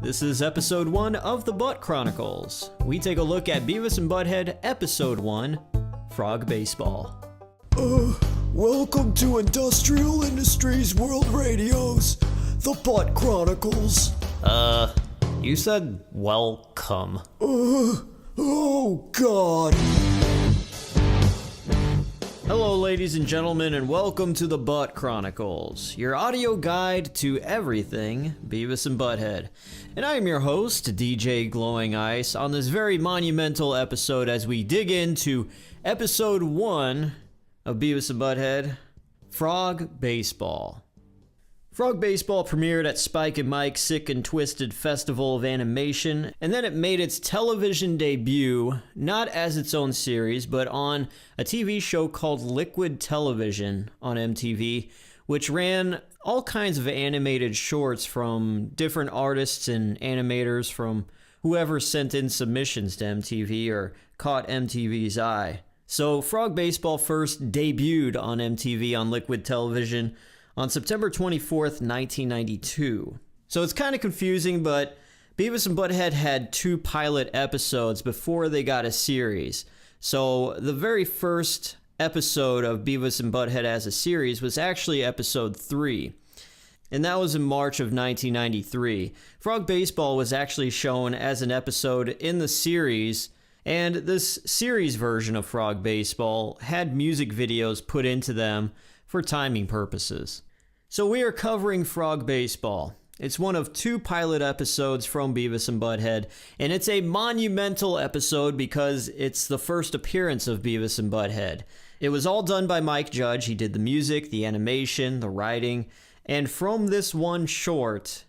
This is episode 1 of the Butt Chronicles. We take a look at Beavis and Butt-Head, episode 1, Frog Baseball. Welcome to Industrial Industries World Radio's The Butt Chronicles. You said welcome. Oh God. Hello, ladies and gentlemen, and welcome to the Butt Chronicles, your audio guide to everything Beavis and Butt-Head. And I am your host, DJ Glowing Ice, on this very monumental episode as we dig into episode 1 of Beavis and Butt-Head, Frog Baseball. Frog Baseball premiered at Spike and Mike's Sick and Twisted Festival of Animation, and then it made its television debut, not as its own series, but on a TV show called Liquid Television on MTV, which ran all kinds of animated shorts from different artists and animators from whoever sent in submissions to MTV or caught MTV's eye. So Frog Baseball first debuted on MTV on Liquid Television on September 24th, 1992. So it's kind of confusing, but Beavis and Butt-Head had 2 pilot episodes before they got a series. So the very first episode of Beavis and Butt-Head as a series was actually episode 3. And that was in March of 1993. Frog Baseball was actually shown as an episode in the series, and this series version of Frog Baseball had music videos put into them for timing purposes. So we are covering Frog Baseball. It's one of 2 pilot episodes from Beavis and Butt-Head, and it's a monumental episode because it's the first appearance of Beavis and Butt-Head. It was all done by Mike Judge. He did the music, the animation, the writing, and from this one short,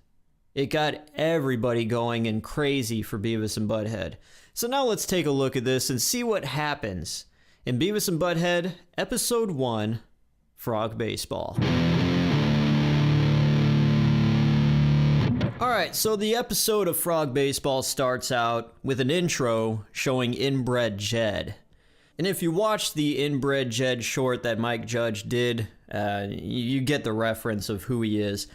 it got everybody going and crazy for Beavis and Butt-Head. So now let's take a look at this and see what happens in Beavis and Butt-Head, episode 1, Frog Baseball. Alright, so the episode of Frog Baseball starts out with an intro showing Inbred Jed. And if you watch the Inbred Jed short that Mike Judge did, you get the reference of who he is.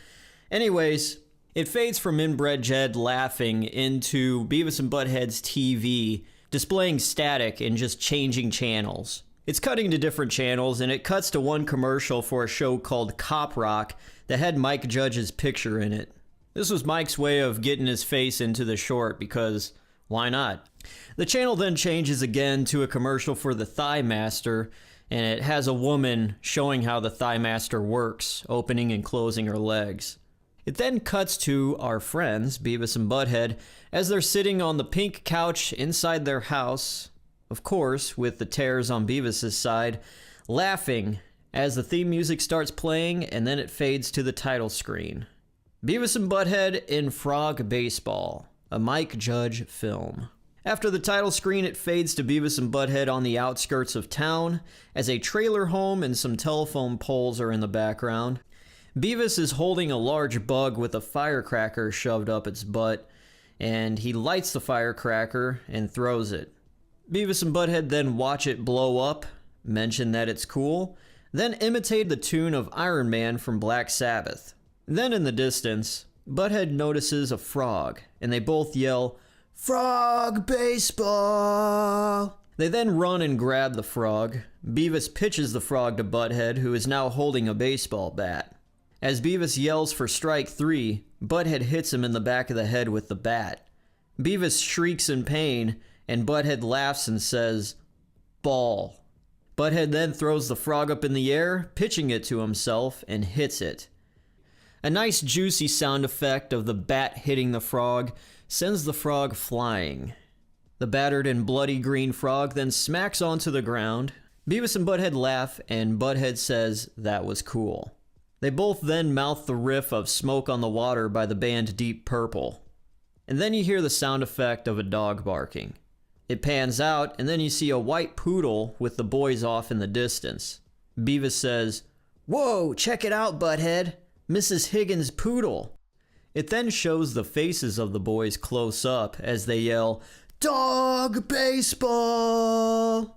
Anyways, it fades from Inbred Jed laughing into Beavis and Butt-Head's TV, displaying static and just changing channels. It's cutting to different channels, and it cuts to one commercial for a show called Cop Rock that had Mike Judge's picture in it. This was Mike's way of getting his face into the short because why not? The channel then changes again to a commercial for the Thigh Master, and it has a woman showing how the Thigh Master works, opening and closing her legs. It then cuts to our friends, Beavis and Butt-Head, as they're sitting on the pink couch inside their house, of course, with the tears on Beavis' side, laughing as the theme music starts playing, and then it fades to the title screen. Beavis and Butt-Head in Frog Baseball, a Mike Judge film. After the title screen, it fades to Beavis and Butt-Head on the outskirts of town, as a trailer home and some telephone poles are in the background. Beavis is holding a large bug with a firecracker shoved up its butt, and he lights the firecracker and throws it. Beavis and Butt-Head then watch it blow up, mention that it's cool, then imitate the tune of Iron Man from Black Sabbath. Then in the distance, Butt-Head notices a frog, and they both yell, "Frog Baseball!" They then run and grab the frog. Beavis pitches the frog to Butt-Head, who is now holding a baseball bat. As Beavis yells for strike 3, Butt-Head hits him in the back of the head with the bat. Beavis shrieks in pain, and Butt-Head laughs and says, "Ball." Butt-Head then throws the frog up in the air, pitching it to himself, and hits it. A nice juicy sound effect of the bat hitting the frog sends the frog flying. The battered and bloody green frog then smacks onto the ground. Beavis and Butt-Head laugh, and Butt-Head says that was cool. They both then mouth the riff of Smoke on the Water by the band Deep Purple. And then you hear the sound effect of a dog barking. It pans out, and then you see a white poodle with the boys off in the distance. Beavis says, "Whoa, check it out, Butt-Head. Mrs. Higgins' poodle." It then shows the faces of the boys close up as they yell, "Dog Baseball!"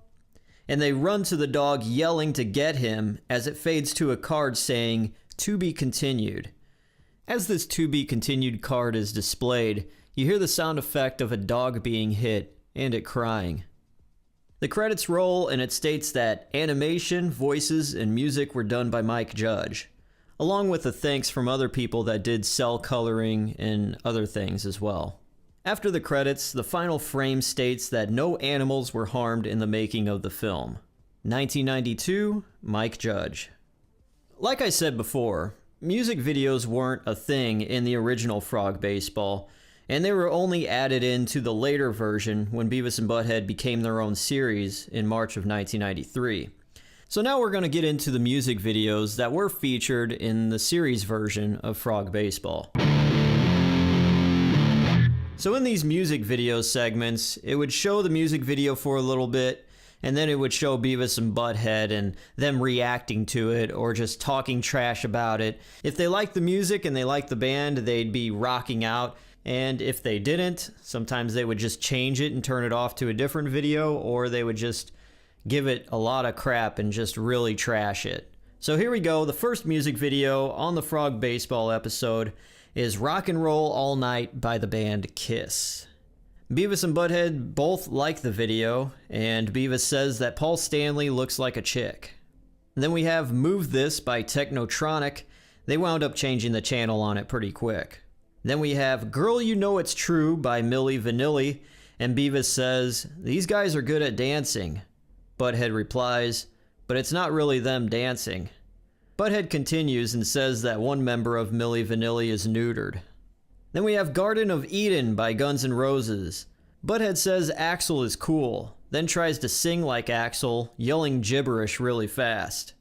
And they run to the dog yelling to get him as it fades to a card saying, "To be continued." As this to be continued card is displayed, you hear the sound effect of a dog being hit and it crying. The credits roll and it states that animation, voices, and music were done by Mike Judge, along with the thanks from other people that did cell coloring and other things as well. After the credits, the final frame states that no animals were harmed in the making of the film. 1992, Mike Judge. Like I said before, music videos weren't a thing in the original Frog Baseball, and they were only added into the later version when Beavis and Butt-Head became their own series in March of 1993. So now we're going to get into the music videos that were featured in the series version of Frog Baseball. So in these music video segments, it would show the music video for a little bit, and then it would show Beavis and Butt-Head and them reacting to it or just talking trash about it. If they liked the music and they liked the band, they'd be rocking out. And if they didn't, sometimes they would just change it and turn it off to a different video, or they would just give it a lot of crap and just really trash it. So here we go. The first music video on the Frog Baseball episode is Rock and Roll All Night by the band Kiss. Beavis and Butt-Head both like the video, and Beavis says that Paul Stanley looks like a chick. And then we have Move This by Technotronic. They wound up changing the channel on it pretty quick. Then we have Girl You Know It's True by Milli Vanilli, and Beavis says, "These guys are good at dancing." Butt-Head replies, "But it's not really them dancing." Butt-Head continues and says that one member of Milli Vanilli is neutered. Then we have Garden of Eden by Guns N' Roses. Butt-Head says Axl is cool, then tries to sing like Axl, yelling gibberish really fast.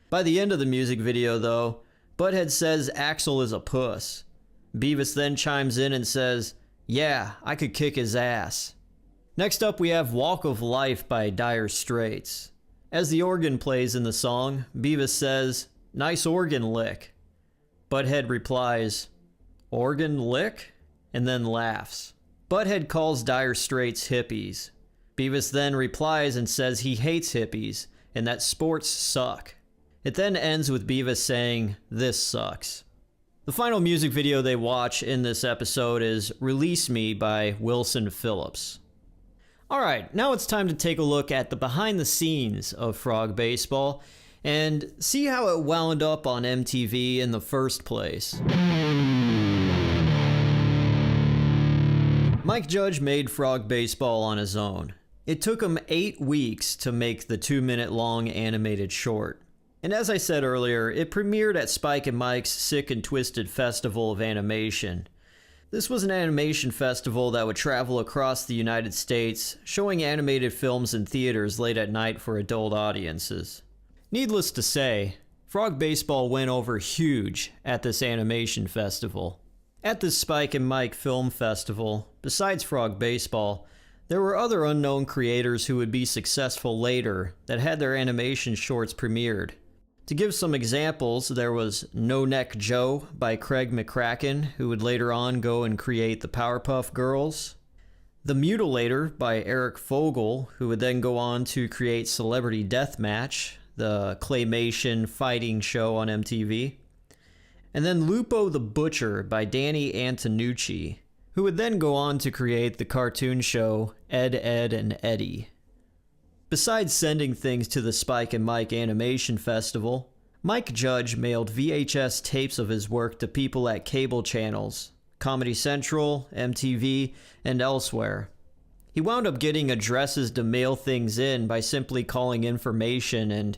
By the end of the music video though, Butt-Head says Axl is a puss. Beavis then chimes in and says, "Yeah, I could kick his ass." Next up we have Walk of Life by Dire Straits. As the organ plays in the song, Beavis says, "Nice organ lick." Butt-Head replies, "Organ lick?" and then laughs. Butt-Head calls Dire Straits hippies. Beavis then replies and says he hates hippies and that sports suck. It then ends with Beavis saying, "This sucks." The final music video they watch in this episode is Release Me by Wilson Phillips. Alright, now it's time to take a look at the behind the scenes of Frog Baseball and see how it wound up on MTV in the first place. Mike Judge made Frog Baseball on his own. It took him 8 weeks to make the 2-minute long animated short. And as I said earlier, it premiered at Spike and Mike's Sick and Twisted Festival of Animation. This was an animation festival that would travel across the United States, showing animated films in theaters late at night for adult audiences. Needless to say, Frog Baseball went over huge at this animation festival. At this Spike and Mike Film Festival, besides Frog Baseball, there were other unknown creators who would be successful later that had their animation shorts premiered. To give some examples, there was No Neck Joe by Craig McCracken, who would later on go and create the Powerpuff Girls. The Mutilator by Eric Fogel, who would then go on to create Celebrity Deathmatch, the claymation fighting show on MTV. And then Lupo the Butcher by Danny Antonucci, who would then go on to create the cartoon show Ed, Edd and Eddy. Besides sending things to the Spike and Mike Animation Festival, Mike Judge mailed VHS tapes of his work to people at cable channels, Comedy Central, MTV, and elsewhere. He wound up getting addresses to mail things in by simply calling information, and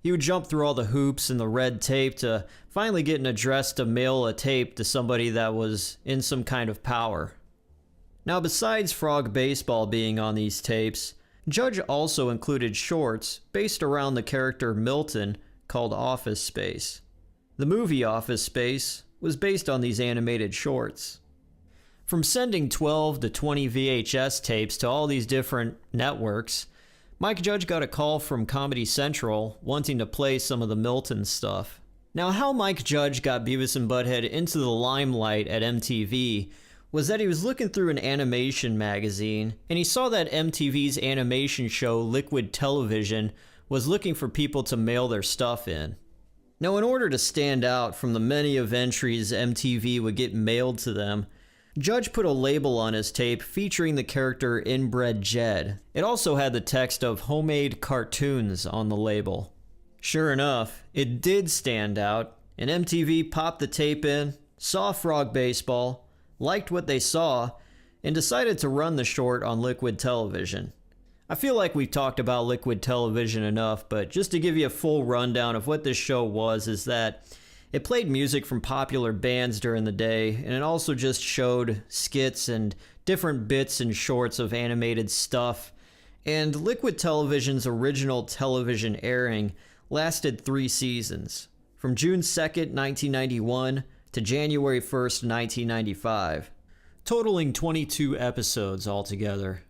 he would jump through all the hoops and the red tape to finally get an address to mail a tape to somebody that was in some kind of power. Now, besides Frog Baseball being on these tapes, Judge also included shorts based around the character Milton called Office Space. The movie Office Space was based on these animated shorts. From sending 12 to 20 VHS tapes to all these different networks, Mike Judge got a call from Comedy Central wanting to play some of the Milton stuff. Now, how Mike Judge got Beavis and Butt-Head into the limelight at MTV was that he was looking through an animation magazine, and he saw that MTV's animation show Liquid Television was looking for people to mail their stuff in. Now, in order to stand out from the many of entries MTV would get mailed to them, Judge put a label on his tape featuring the character Inbred Jed. It also had the text of homemade cartoons on the label. Sure enough, it did stand out, and MTV popped the tape in, saw Frog Baseball, liked what they saw, and decided to run the short on Liquid Television. I feel like we've talked about Liquid Television enough, but just to give you a full rundown of what this show was is that it played music from popular bands during the day, and it also just showed skits and different bits and shorts of animated stuff. And Liquid Television's original television airing lasted 3 seasons, from June 2nd, 1991 to January 1st, 1995, totaling 22 episodes altogether.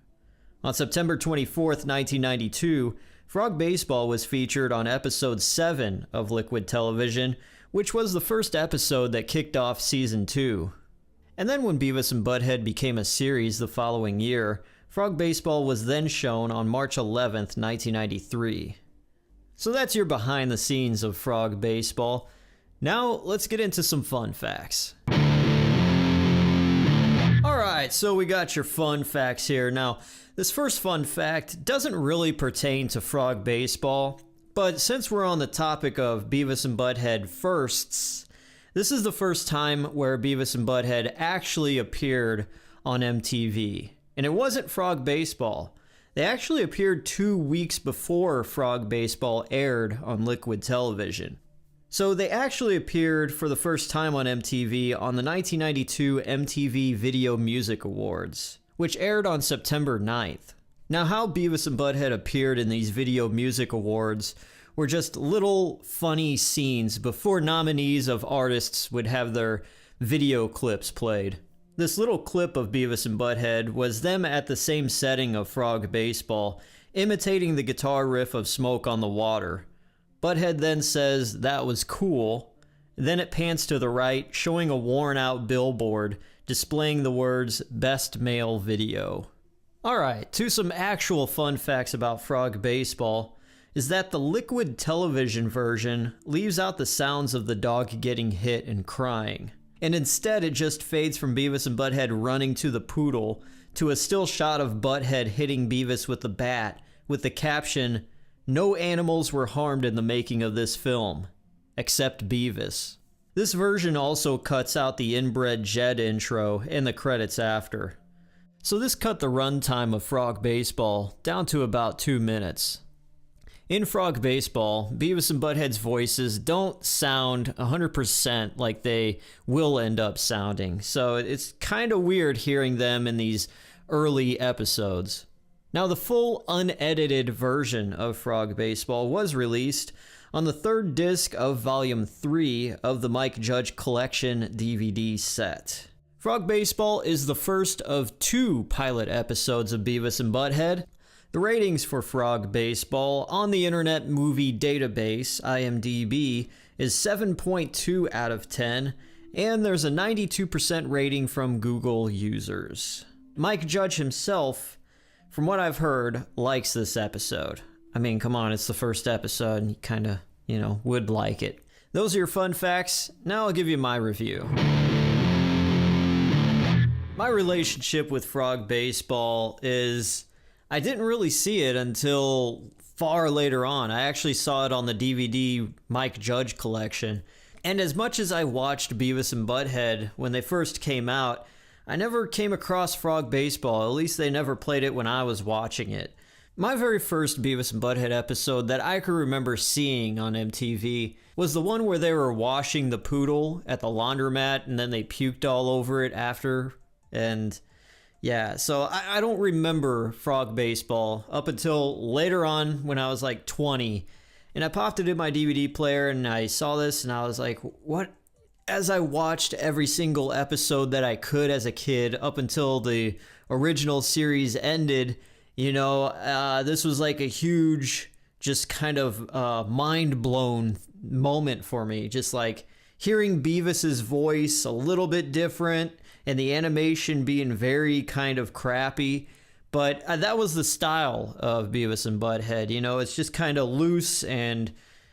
On September 24th, 1992, Frog Baseball was featured on episode 7 of Liquid Television, which was the first episode that kicked off season 2. And then when Beavis and Butt-Head became a series the following year, Frog Baseball was then shown on March 11th, 1993. So that's your behind the scenes of Frog Baseball. Now let's get into some fun facts. Alright, so we got your fun facts here. Now, this first fun fact doesn't really pertain to Frog Baseball, but since we're on the topic of Beavis and Butt-Head firsts, this is the first time where Beavis and Butt-Head actually appeared on MTV. And it wasn't Frog Baseball. They actually appeared 2 weeks before Frog Baseball aired on Liquid Television. So they actually appeared for the first time on MTV on the 1992 MTV Video Music Awards, which aired on September 9th. Now, how Beavis and Butt-Head appeared in these Video Music Awards were just little funny scenes before nominees of artists would have their video clips played. This little clip of Beavis and Butt-Head was them at the same setting of Frog Baseball, imitating the guitar riff of Smoke on the Water. Butt-Head then says that was cool. Then it pans to the right, showing a worn-out billboard displaying the words Best Male Video. Alright, to some actual fun facts about Frog Baseball is that the Liquid Television version leaves out the sounds of the dog getting hit and crying. And instead it just fades from Beavis and Butt-Head running to the poodle to a still shot of Butt-Head hitting Beavis with the bat with the caption, "No animals were harmed in the making of this film, except Beavis." This version also cuts out the Inbred Jed intro and the credits after. So this cut the runtime of Frog Baseball down to about 2 minutes. In Frog Baseball, Beavis and Butt-Head's voices don't sound 100% like they will end up sounding, so it's kind of weird hearing them in these early episodes. Now, the full unedited version of Frog Baseball was released on the 3rd disc of Volume 3 of the Mike Judge Collection DVD set. Frog Baseball is the first of 2 pilot episodes of Beavis and Butt-Head. The ratings for Frog Baseball on the Internet Movie Database, IMDb, is 7.2 out of 10, and there's a 92% rating from Google users. Mike Judge himself, from what I've heard, likes this episode. I mean, come on, it's the first episode, and you kind of, would like it. Those are your fun facts. Now I'll give you my review. My relationship with Frog Baseball is, I didn't really see it until far later on. I actually saw it on the DVD Mike Judge collection. And as much as I watched Beavis and Butt-Head when they first came out, I never came across Frog Baseball. At least they never played it when I was watching it. My very first Beavis and Butt-Head episode that I could remember seeing on MTV was the one where they were washing the poodle at the laundromat and then they puked all over it after. And yeah, so I don't remember Frog Baseball up until later on when I was like 20. And I popped it in my DVD player and I saw this and I was like, what? As I watched every single episode that I could as a kid up until the original series ended, this was like a huge, just kind of mind-blown moment for me. Just like hearing Beavis's voice a little bit different and the animation being very kind of crappy. But that was the style of Beavis and Butt-Head. It's just kind of loose and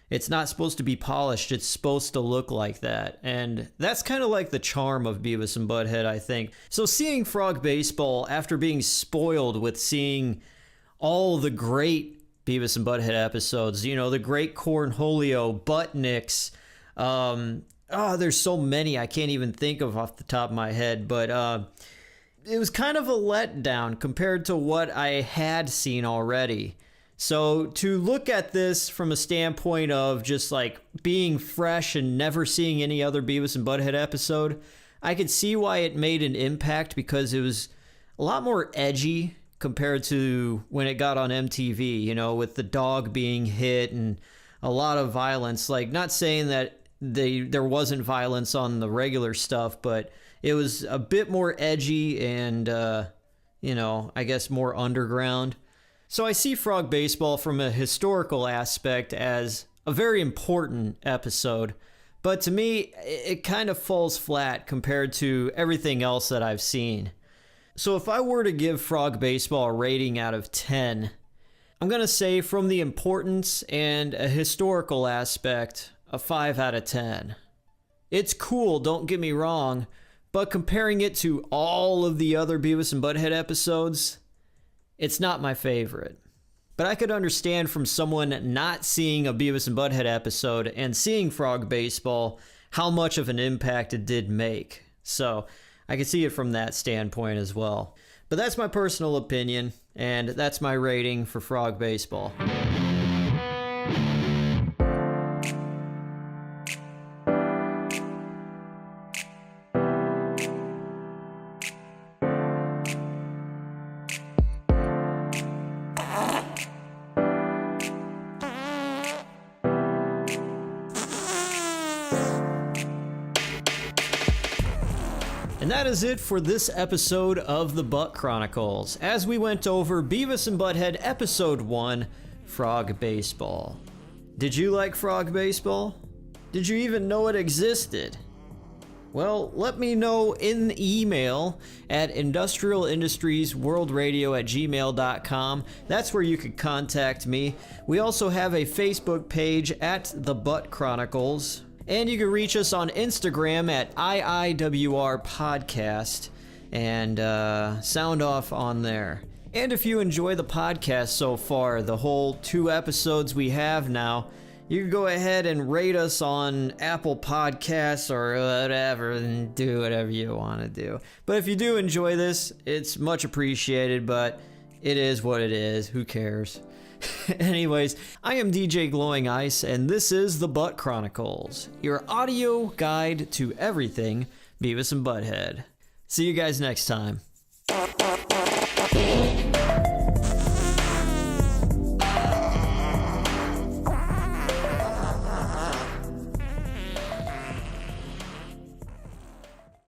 It's not supposed to be polished. It's supposed to look like that. And that's kind of like the charm of Beavis and Butt-Head, I think. So seeing Frog Baseball after being spoiled with seeing all the great Beavis and Butt-Head episodes, you know, the great Cornholio, Buttnicks, there's so many I can't even think of off the top of my head, but it was kind of a letdown compared to what I had seen already. So to look at this from a standpoint of just like being fresh and never seeing any other Beavis and Butt-Head episode, I could see why it made an impact because it was a lot more edgy compared to when it got on MTV, you know, with the dog being hit and a lot of violence. Like, not saying that there wasn't violence on the regular stuff, but it was a bit more edgy and, I guess more underground. So I see Frog Baseball from a historical aspect as a very important episode, but to me, it kind of falls flat compared to everything else that I've seen. So if I were to give Frog Baseball a rating out of 10, I'm going to say from the importance and a historical aspect, a 5 out of 10. It's cool, don't get me wrong, but comparing it to all of the other Beavis and Butt-Head episodes, it's not my favorite. But I could understand from someone not seeing a Beavis and Butt-Head episode and seeing Frog Baseball how much of an impact it did make. So I could see it from that standpoint as well. But that's my personal opinion, and that's my rating for Frog Baseball. And that is it for this episode of the Butt Chronicles, as we went over Beavis and Butt-Head Episode 1, Frog Baseball. Did you like Frog Baseball? Did you even know it existed? Well, let me know in the email at industrialindustriesworldradio@gmail.com. That's where you could contact me. We also have a Facebook page at The Butt Chronicles. And you can reach us on Instagram at IIWR Podcast and sound off on there. And if you enjoy the podcast so far, the whole 2 episodes we have now, you can go ahead and rate us on Apple Podcasts or whatever and do whatever you want to do. But if you do enjoy this, it's much appreciated, but it is what it is. Who cares? Anyways, I am DJ Glowing Ice, and this is The Butt Chronicles, your audio guide to everything Beavis and Butt-Head. See you guys next time.